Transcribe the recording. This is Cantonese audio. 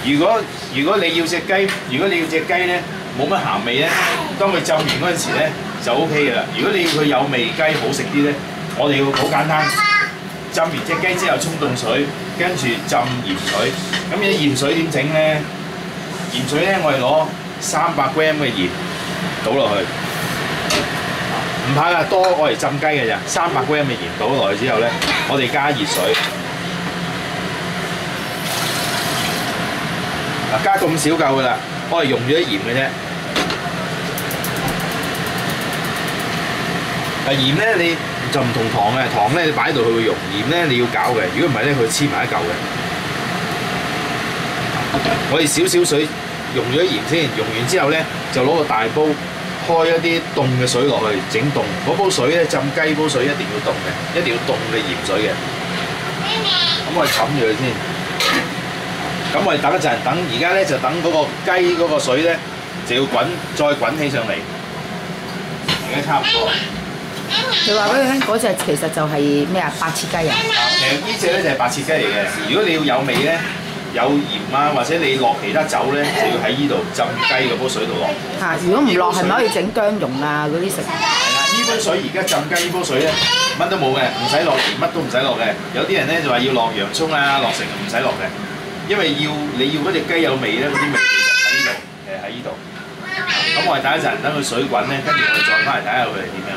如果你要隻雞，咧冇乜鹹味咧，當佢浸完嗰陣時咧就 O K 嘅啦。如果你要佢有味雞好食啲咧，我哋要好簡單，浸完隻雞之後沖凍水，跟住浸鹽水。咁啲鹽水點整咧？鹽水咧我哋攞300g 嘅鹽倒落去，唔怕㗎，多我嚟浸雞嘅咋。300g 嘅鹽倒落去之後咧，我哋加熱水。嗱，加咁少夠㗎啦，我係用咗啲鹽嘅啫。鹽咧你就唔同糖嘅，糖咧你擺喺度佢會溶，鹽咧你要攪嘅，如果唔係咧佢黐埋一嚿嘅。我哋少少水溶咗鹽先，溶完之後咧就攞個大煲開一啲凍嘅水落去整凍。嗰煲水咧浸雞煲水一定要凍嘅，一定要凍嘅鹽水嘅。咁我哋冚住佢先。咁我哋等一陣，而家咧就等嗰個雞嗰個水咧就要再滾起上嚟。而家差唔多。佢話俾佢聽嗰隻其實就係咩啊？白切雞啊？其實呢隻咧就係白切雞嚟嘅。如果你要有味咧，有鹽啊，或者你落其他酒咧，就要喺呢度浸雞嗰煲水度落。嚇！如果唔落係咪可以整薑蓉啊嗰啲食？係啦，呢煲水而家浸雞呢煲水咧，乜都冇嘅，唔使落鹽，乜都唔使落嘅。有啲人咧就話要落洋葱啊，落成唔使落嘅，因為你要嗰隻雞有味咧，嗰啲味其實喺呢度，喺呢度。咁我哋等一陣，等佢水滾咧，跟住我哋再翻嚟睇下佢係點樣。